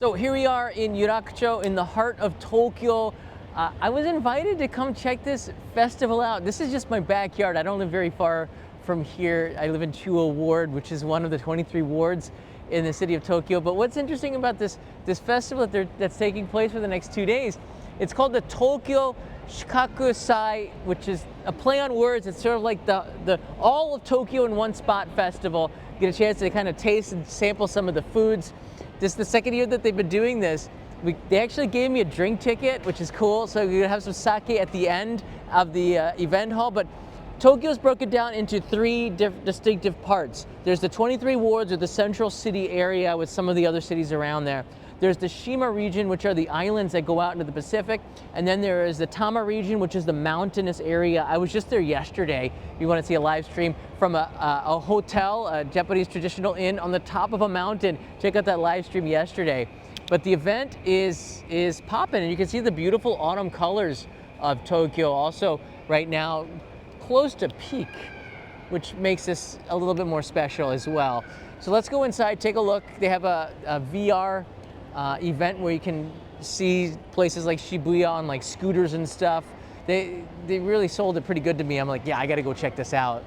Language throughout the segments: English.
So here we are in Yurakucho in the heart of Tokyo. I was invited to come check this festival out. This is just my backyard. I don't live very far from here. I live in Chuo Ward, which is one of the 23 wards in the city of Tokyo. But what's interesting about this festival that's taking place for the next 2 days, it's called the Tokyo Shikaku, which is a play on words. It's sort of like the all of Tokyo in one spot festival. You get a chance to kind of taste and sample some of the foods. This is the second year that they've been doing this. They actually gave me a drink ticket, which is cool. So you're gonna have some sake at the end of the event hall. But Tokyo's broken down into three distinctive parts. There's the 23 wards, or the central city area with some of the other cities around there. There's the Shima region, which are the islands that go out into the Pacific. And then there is the Tama region, which is the mountainous area. I was just there yesterday. If you want to see a live stream from a hotel, a Japanese traditional inn on the top of a mountain. Check out that live stream yesterday. But the event is popping, and you can see the beautiful autumn colors of Tokyo also right now close to peak, which makes this a little bit more special as well. So let's go inside, take a look. They have a VR event where you can see places like Shibuya on like scooters and stuff. They really sold it pretty good to me. I'm like, yeah, I gotta go check this out.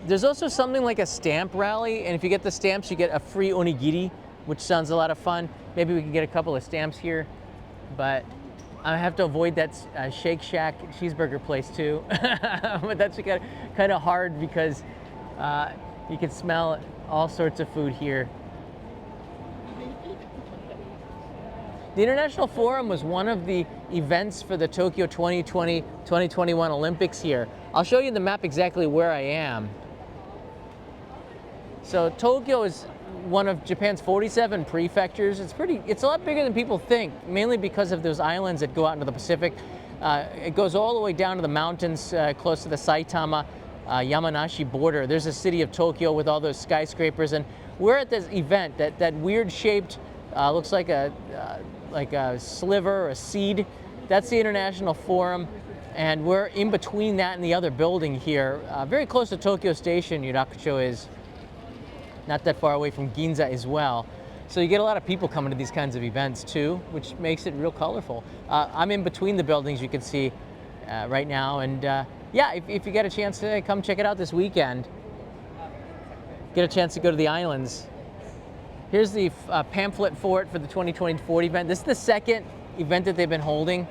There's also something like a stamp rally, and if you get the stamps, you get a free onigiri, which sounds a lot of fun. Maybe we can get a couple of stamps here, but I have to avoid that Shake Shack cheeseburger place too. But that's kind of hard because you can smell all sorts of food here. The International Forum was one of the events for the Tokyo 2020-2021 Olympics here. I'll show you the map exactly where I am. So Tokyo is one of Japan's 47 prefectures. It's a lot bigger than people think, mainly because of those islands that go out into the Pacific. It goes all the way down to the mountains close to the Saitama, Yamanashi border. There's a city of Tokyo with all those skyscrapers, and we're at this event, that weird shaped, looks like a sliver or a seed. That's the International Forum, and we're in between that and the other building here, very close to Tokyo Station. Yurakucho is not that far away from Ginza as well. So you get a lot of people coming to these kinds of events too, which makes it real colorful. I'm in between the buildings, you can see right now, and yeah, if you get a chance to come check it out this weekend, get a chance to go to the islands. Here's the pamphlet for it for the 2024 event. This is the second event that they've been holding.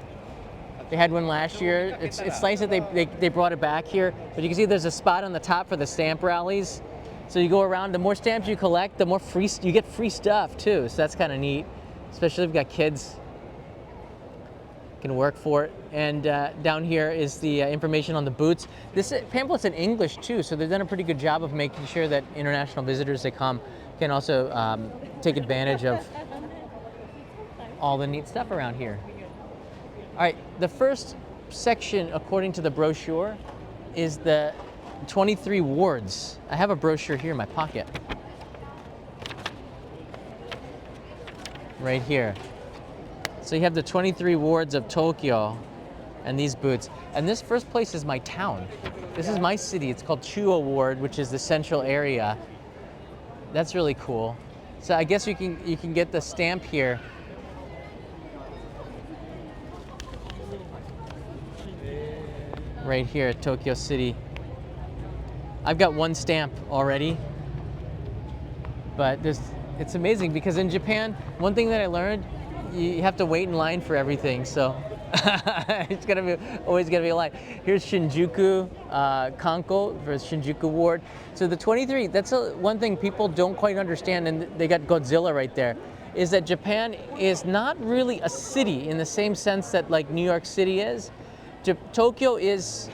They had one last year. It's nice that they brought it back here, but you can see there's a spot on the top for the stamp rallies. So you go around, the more stamps you collect, the more you get free stuff too. So that's kind of neat, especially if you've got kids. Can work for it. And down here is the information on the booths. This pamphlet's in English too, so they've done a pretty good job of making sure that international visitors that come can also take advantage of all the neat stuff around here. All right, the first section, according to the brochure, is the 23 wards. I have a brochure here in my pocket. Right here. So you have the 23 wards of Tokyo and these booths. And this first place is my town. This is my city. It's called Chuo Ward, which is the central area. That's really cool. So I guess you can get the stamp here. Right here at Tokyo City. I've got one stamp already, but it's amazing because in Japan, one thing that I learned, you have to wait in line for everything. So it's always gonna be a line. Here's Shinjuku Kanko for Shinjuku Ward. So the 23, that's one thing people don't quite understand, and they got Godzilla right there, is that Japan is not really a city in the same sense that like New York City is. Tokyo is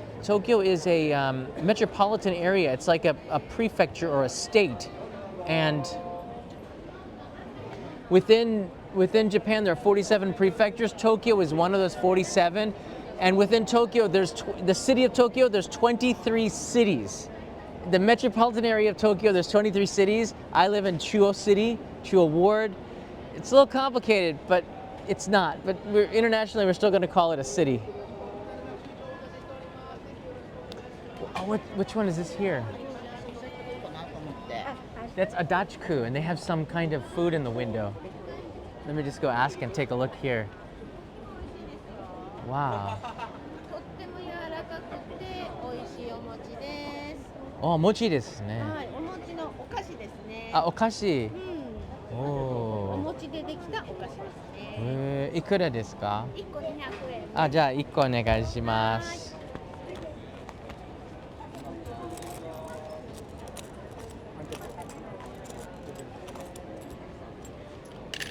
a metropolitan area. It's like a prefecture or a state, and within Japan there are 47 prefectures. Tokyo is one of those 47, and within Tokyo the city of Tokyo there's 23 cities. The metropolitan area of Tokyo, there's 23 cities. I live in Chuo City, Chuo Ward. It's a little complicated, but it's not. But internationally we're still going to call it a city. Oh, which one is this here? That's Adachiku, and they have some kind of food in the window. Let me just go ask and take a look here. Wow. とっても柔らかくて美味しいお餅です。お餅ですね。はい、お餅のお菓子ですね。あ、お菓子。うん。おお餅でできたお菓子ですね。いくらですか？1個200円。あ、じゃあ1個お願いします。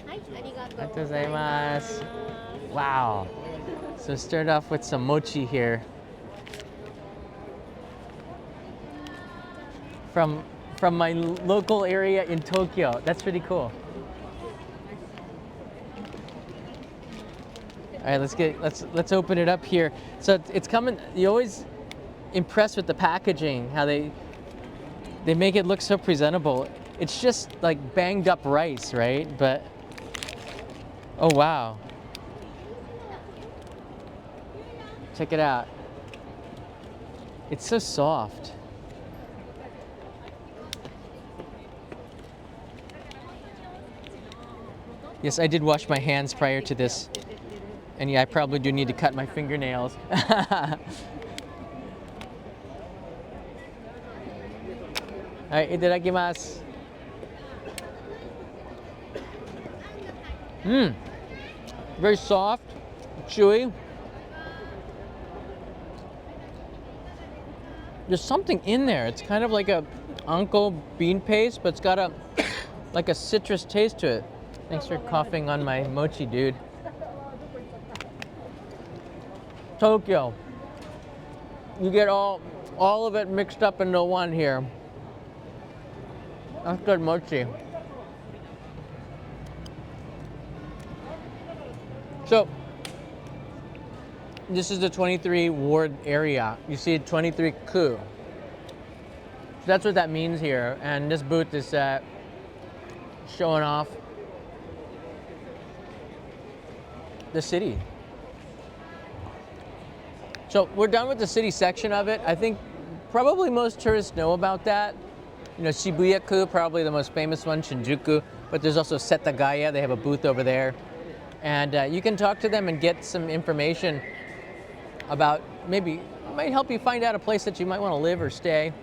はい、ありがありがととうごうございざいまます。す。Wow. So start off with some mochi here. From my local area in Tokyo. That's pretty cool. All right, let's open it up here. So it's coming. You're always impressed with the packaging, how they make it look so presentable. It's just like banged up rice, right? But oh wow. Check it out. It's so soft. Yes, I did wash my hands prior to this. And yeah, I probably do need to cut my fingernails. Alright, いただきます。Very soft, chewy. There's something in there. It's kind of like a uncle bean paste, but it's got a like a citrus taste to it. Thanks for coughing on my mochi, dude. Tokyo. You get all of it mixed up into one here. That's good mochi. So, this is the 23 ward area. You see 23 ku. So that's what that means here. And this booth is showing off the city. So we're done with the city section of it. I think probably most tourists know about that. You know, Shibuya-ku, probably the most famous one, Shinjuku, but there's also Setagaya. They have a booth over there. And you can talk to them and get some information about maybe, it might help you find out a place that you might want to live or stay.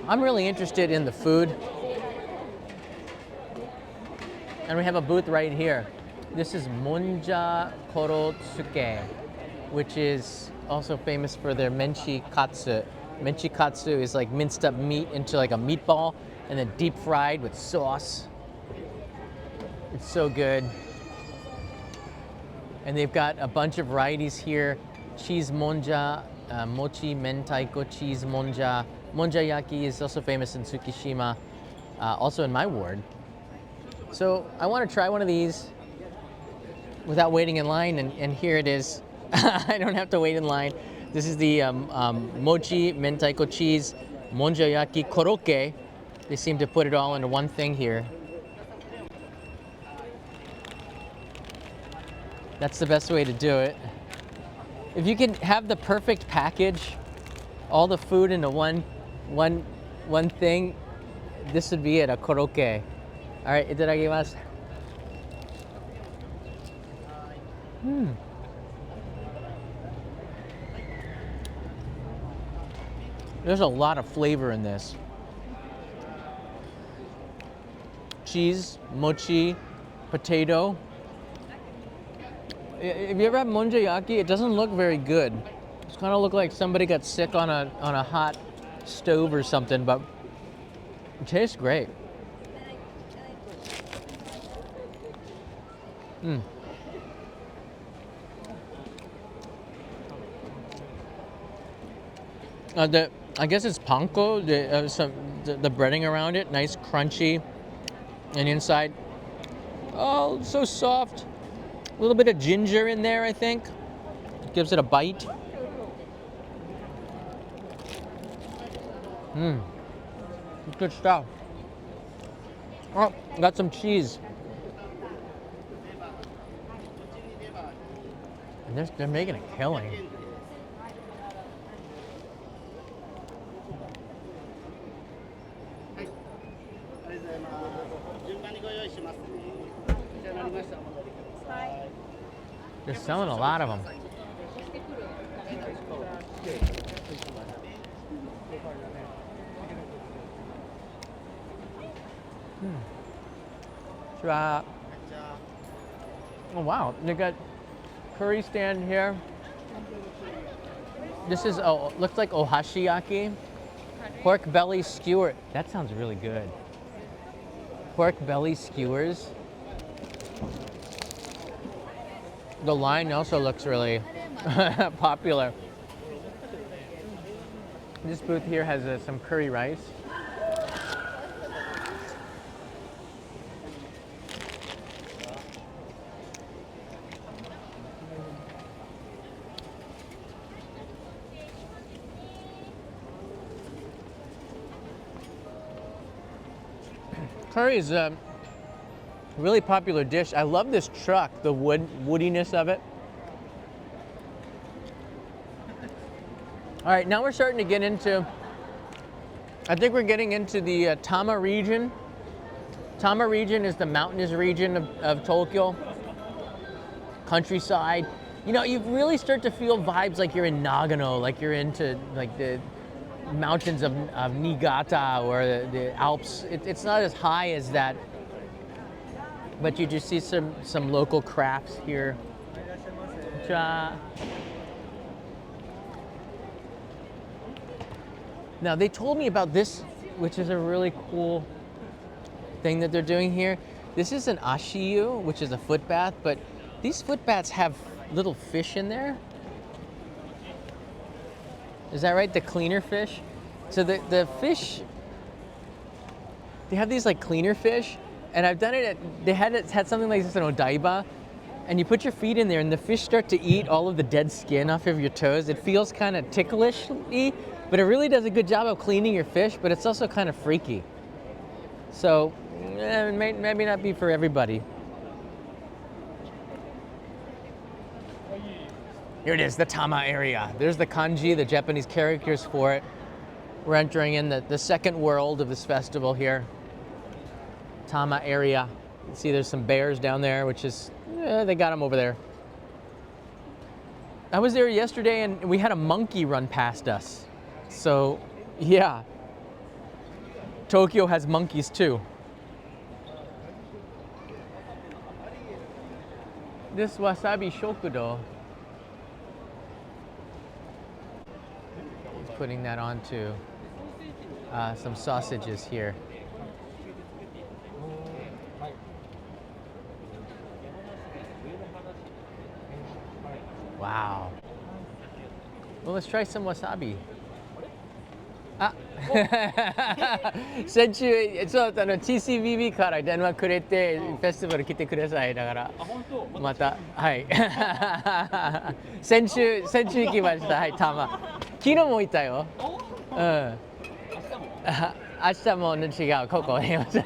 I'm really interested in the food. And we have a booth right here. This is Monja Korotsuke, which is also famous for their menchi katsu. Menchi katsu is like minced up meat into like a meatball and then deep fried with sauce. It's so good. And they've got a bunch of varieties here. Cheese monja, mochi mentaiko cheese monja. Monjayaki is also famous in Tsukishima, also in my ward. So I want to try one of these without waiting in line, and here it is. I don't have to wait in line. This is the mochi mentaiko cheese monjayaki korokke. They seem to put it all into one thing here. That's the best way to do it. If you can have the perfect package, all the food into one thing, this would be it, a korokke. All right, itadakimasu. There's a lot of flavor in this. Cheese, mochi, potato. If you ever had monjayaki, it doesn't look very good. It's kind of look like somebody got sick on a hot stove or something, but it tastes great. I guess it's panko, the breading around it, nice crunchy, and inside, oh, so soft. A little bit of ginger in there, I think. Gives it a bite. Good stuff. Oh, got some cheese. And they're making a killing. They're selling a lot of them. Try. Oh wow, they got curry stand here. This is, oh, looks like ohashiyaki. Pork belly skewer. That sounds really good. Pork belly skewers. The line also looks really popular. This booth here has some curry rice. Curry is a really popular dish. I love this truck, the woodiness of it. All right, now we're starting to get into, I think we're getting into the Tama region. Tama region is the mountainous region of Tokyo. Countryside. You know, you really start to feel vibes like you're in Nagano, like you're into like the mountains of Niigata or the Alps. It's not as high as that, but you just see some local crafts here. Now they told me about this, which is a really cool thing that they're doing here. This is an ashiyu, which is a foot bath, but these foot baths have little fish in there. Is that right? The cleaner fish? So the fish, they have these like cleaner fish, and I've done it they had something like this in Odaiba, and you put your feet in there and the fish start to eat all of the dead skin off of your toes. It feels kind of ticklish-y, but it really does a good job of cleaning your fish, but it's also kind of freaky. So, it may maybe not be for everybody. Here it is, the Tama area. There's the kanji, the Japanese characters for it. We're entering in the second world of this festival here. Tama area. You see there's some bears down there, which is, they got them over there. I was there yesterday and we had a monkey run past us. So, yeah. Tokyo has monkeys too. This wasabi shokudo. Putting that onto some sausages here. Wow. Well, let's try some wasabi. あ先週そうTCBB から電話くれてフェスティバル来てくださいだからまたはい先週行きましたはいたま昨日もいたようん明日も違うここにいます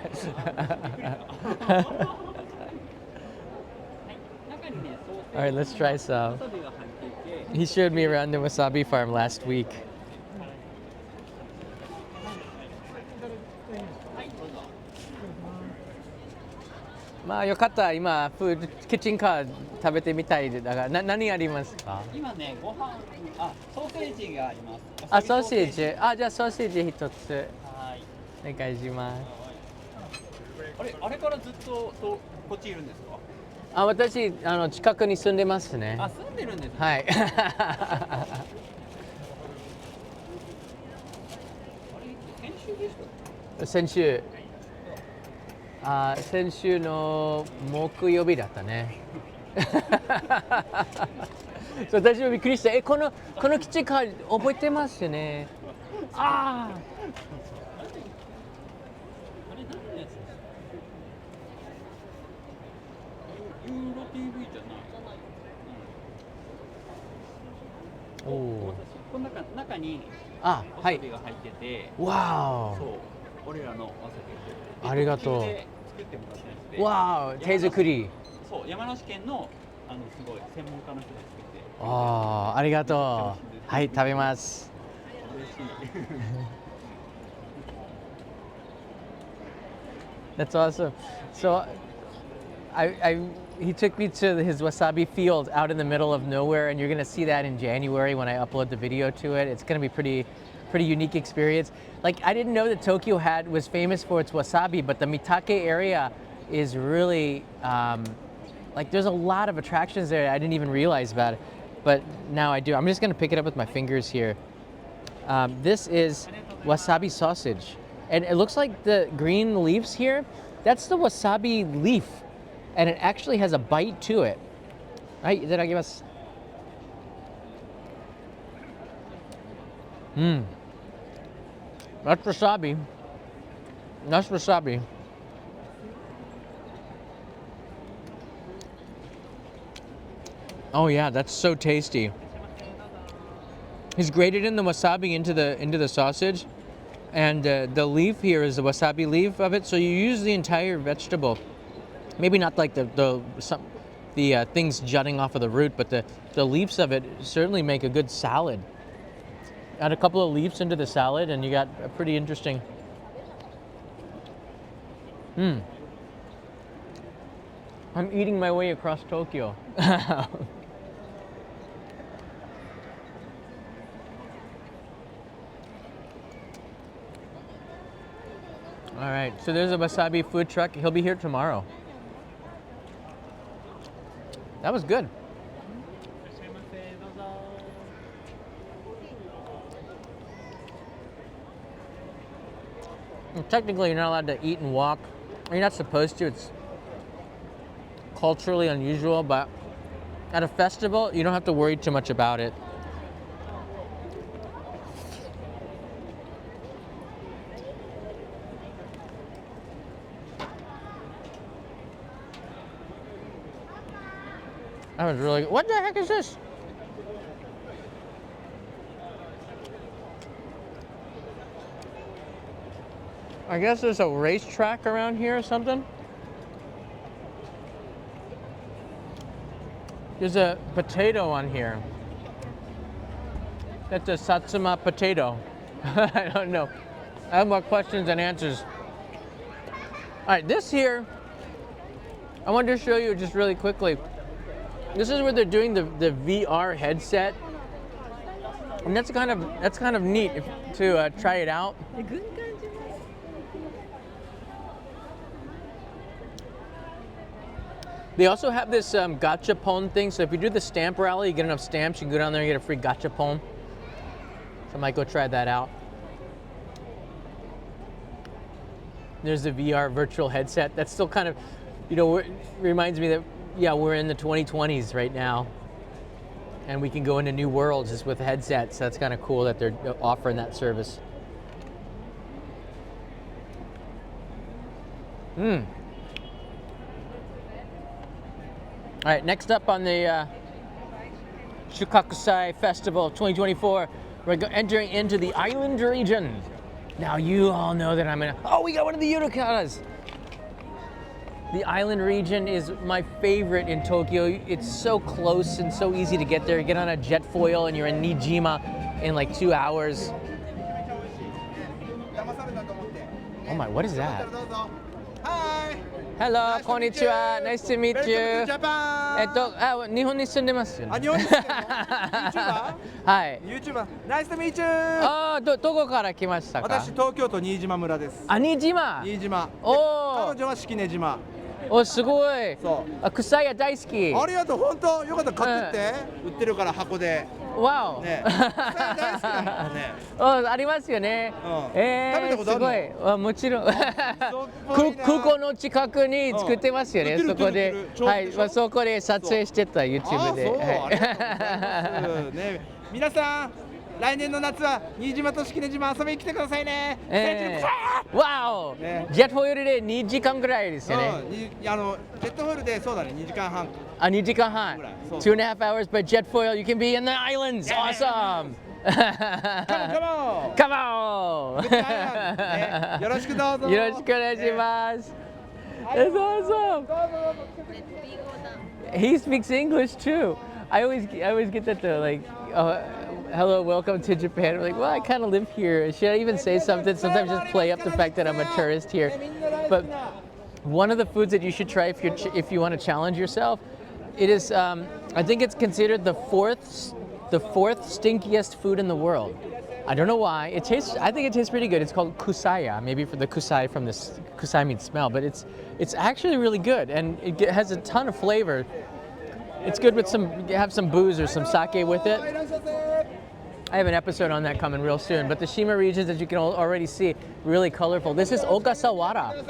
All right, let's try some. He showed me around the wasabi farm last week. Ma, よかった今キッチンカー食べてみたいだから何ありますか今ねご飯ソーセージがありますソーセージじゃあソーセージ一つはいお願いしますあれからずっとこっちいるんですか私近くに住んでますね住んでるんですねはい先週先週の木曜日だったね私もびっくりしたこのキッチンカー覚えてますよねユーロ TV じゃないこの中にわさびが入っててわーそう俺らのわさびありがとう作ってもらったやつでわー手作りそう山梨県のすごい専門家の人が作ってありがとうはい食べます嬉しい That's awesome. So he took me to his wasabi field out in the middle of nowhere, and you're gonna see that in January when I upload the video to it. It's gonna be pretty unique experience. Like, I didn't know that Tokyo was famous for its wasabi, but the Mitake area is really, like, there's a lot of attractions there I didn't even realize about it, but now I do. I'm just gonna pick it up with my fingers here. This is wasabi sausage, and it looks like the green leaves here, that's the wasabi leaf, and it actually has a bite to it. Right, itadakimasu. That's wasabi. That's wasabi. Oh yeah, that's so tasty. He's grated in the wasabi into the sausage, and the leaf here is the wasabi leaf of it. So you use the entire vegetable. Maybe not like the things jutting off of the root, but the leaves of it certainly make a good salad. Add a couple of leaves into the salad, and you got a pretty interesting. I'm eating my way across Tokyo. All right, so there's a wasabi food truck. He'll be here tomorrow. That was good. And technically, you're not allowed to eat and walk. You're not supposed to. It's culturally unusual, but at a festival, you don't have to worry too much about it. That was really good. What the heck is this? I guess there's a racetrack around here or something. There's a potato on here. That's a satsuma potato. I don't know. I have more questions than answers. All right, this here, I wanted to show you just really quickly. This is where they're doing the VR headset, and that's kind of neat to try it out. They also have this gachapon thing, so if you do the stamp rally, you get enough stamps, you can go down there and get a free gachapon. So I might go try that out. There's the VR virtual headset. That's still kind of, reminds me that, yeah, we're in the 2020s right now, and we can go into new worlds just with headsets. So that's kind of cool that they're offering that service. All right, next up on the Shikaku Festival 2024, we're entering into the island region. Now you all know that I'm in. Oh, we got one of the Yurukaras. The island region is my favorite in Tokyo. It's so close and so easy to get there. You get on a jet foil and you're in Nijima in like 2 hours. Oh my, what is that? Hi. Hello, konnichiwa. Nice to meet you. Japan. 日本に住んでますよね。日本に住んでるの？YouTuber？はい。YouTuber。Nice to meet you。どこから来ましたか？私東京都新島村です。新島。新島。おお。彼女は式根島。お、すごい。そう。草屋大好き。ありがとう、本当。よかったら買ってって。売ってるから箱で。わお。ね。草屋大好きだもんね。ありますよね。食べたことあるの？すごい。もちろん。空港の近くに作ってますよね。そこで。はい。そこで撮影してた YouTube で。そう。ありがとうございます。ね。皆さん。来年の夏は新島と式根島遊びに来てくださいね。わお、ジェットホイールで2時間ぐらいですよね。ジェットホイールでそうだね、2時間半。2時間半。2.5 hours by jet foil. You can be in the islands. Awesome. Come on. よろしくどうぞ。よろしくお願いします。That's awesome. He speaks English too. I always get that though, like, hello, welcome to Japan. I'm like, well, I kind of live here. Should I even say something? Sometimes just play up the fact that I'm a tourist here. But one of the foods that you should try if you want to challenge yourself. It is, I think it's considered the fourth stinkiest food in the world. I don't know why. I think it tastes pretty good. It's called kusaya, maybe for the kusai from this, kusai means smell, but it's actually really good, and it has a ton of flavor. It's good with have some booze or some sake with it. I have an episode on that coming real soon, but the Shima regions, as you can already see, really colorful. This is Ogasawara,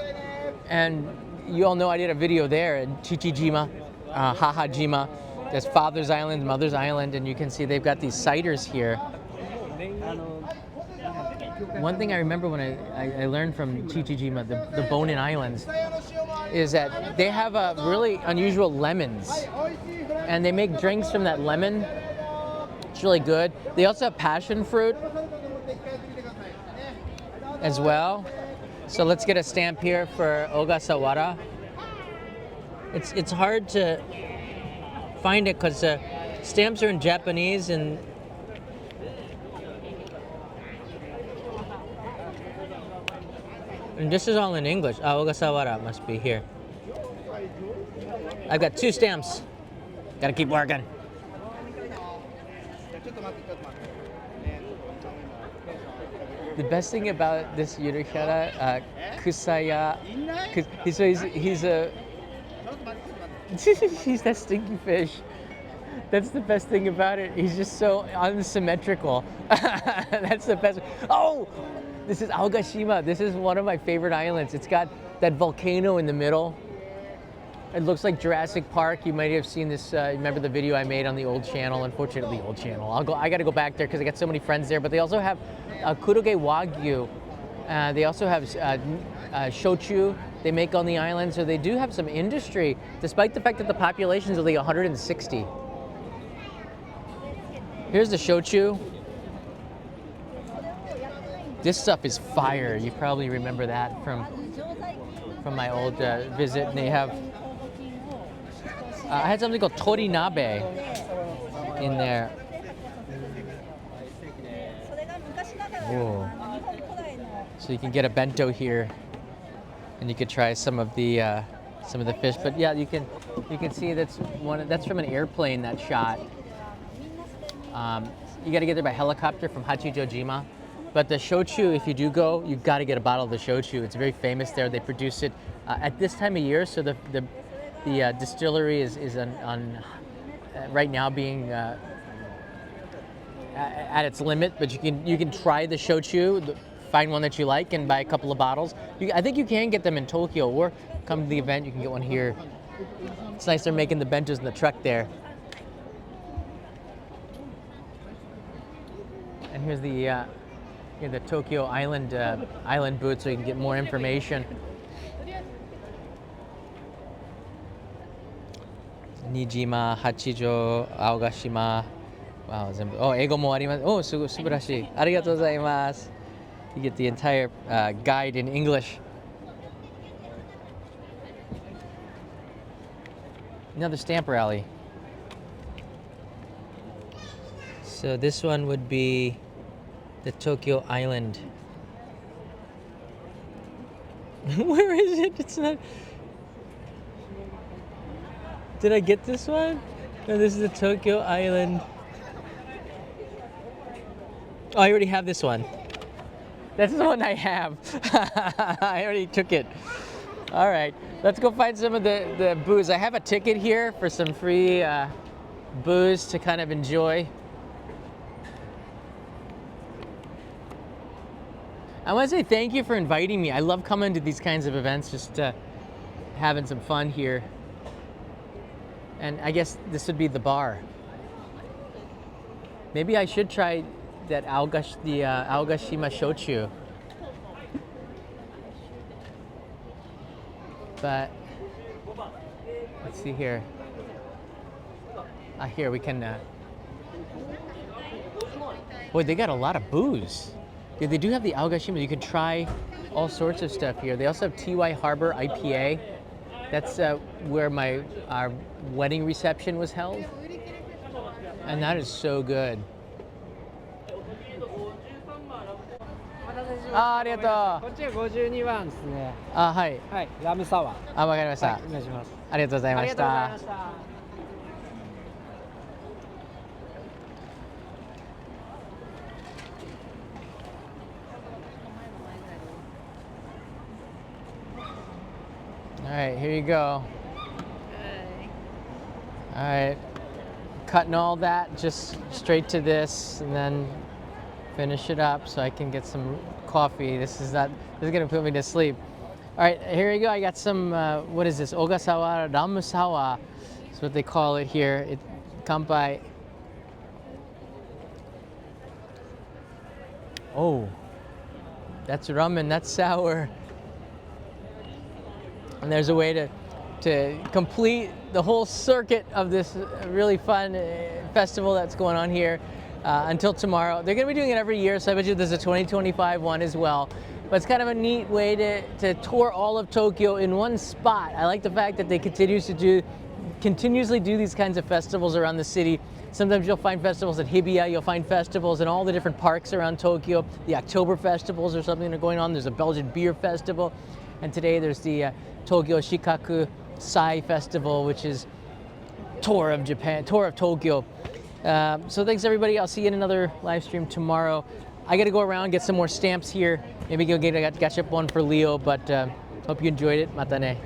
and you all know I did a video there in Chichijima, Hahajima. There's Father's Island, Mother's Island, and you can see they've got these ciders here. One thing I remember when I learned from Chichijima, the Bonin Islands, is that they have really unusual lemons, and they make drinks from that lemon. It's really good. They also have passion fruit as well. So let's get a stamp here for Ogasawara. It's hard to find it because stamps are in Japanese and this is all in English. Ogasawara must be here. I've got 2 stamps. Gotta keep working. The best thing about this Yurihara, Kusaya, he's a he's that stinky fish. That's the best thing about it. He's just so unsymmetrical. That's the best. Oh, this is Aogashima. This is one of my favorite islands. It's got that volcano in the middle. It looks like Jurassic Park. You might have seen this. Remember the video I made on the old channel? Unfortunately, old channel. I got to go back there because I got so many friends there. But they also have Kuroge Wagyu. They also have shochu they make on the island. So they do have some industry, despite the fact that the population is only 160. Here's the shochu. This stuff is fire. You probably remember that from my old visit. And they have, I had something called tori nabe in there. Whoa. So you can get a bento here, and you could try some of the fish. But yeah, you can see that's from an airplane, that shot. You got to get there by helicopter from Hachijojima. But the shochu, if you do go, you've got to get a bottle of the shochu. It's very famous there. They produce it at this time of year, so the distillery is right now being at its limit. But you can try the shochu, find one that you like, and buy a couple of bottles. I think you can get them in Tokyo, or come to the event, you can get one here. It's nice they're making the bentos in the truck there. And here's the Tokyo Island booth, so you can get more information. Nijima, Hachijo, Aogashima. Wow, oh, eigo mo arimasu. Oh, subarashi. Arigatou gozaimasu. You get the entire guide in English. Another stamp rally. So this one would be the Tokyo Island. Where is it? It's not. Did I get this one? No, this is the Tokyo Island. Oh, I already have this one. That's the one I have. I already took it. All right, let's go find some of the booze. I have a ticket here for some free booze to kind of enjoy. I want to say thank you for inviting me. I love coming to these kinds of events, just having some fun here. And I guess this would be the bar. Maybe I should try that Aogashima shochu. But let's see here. Here we can. Boy, they got a lot of booze. Yeah, they do have the Aogashima. You can try all sorts of stuff here. They also have TY Harbor IPA. That's where our wedding reception was held. And that is so good. あ、ありがとう。こっちが52番ですね。あ、はい。はい、ラムサワー。あ、わかりました。はい、お願いします。ありがとうございましありがとうございたまし。た。All right, here you go. All right, cutting all that just straight to this, and then finish it up so I can get some coffee. This is gonna put me to sleep. All right, here you go. I got some. What is this? Ogasawa Ramusawa. That's what they call it here. It kanpai. Oh, that's ramen. That's sour. And there's a way to complete the whole circuit of this really fun festival that's going on here until tomorrow. They're going to be doing it every year, so I bet you there's a 2025 one as well. But it's kind of a neat way to tour all of Tokyo in one spot. I like the fact that they continuously do these kinds of festivals around the city. Sometimes you'll find festivals at Hibiya, you'll find festivals in all the different parks around Tokyo. The October festivals or something that are going on. There's a Belgian beer festival. And today there's the Tokyo Shikaku Sai Festival, which is tour of Japan, tour of Tokyo. So thanks everybody. I'll see you in another live stream tomorrow. I got to go around, get some more stamps here. Maybe go get a catch up one for Leo, but hope you enjoyed it. Mata ne.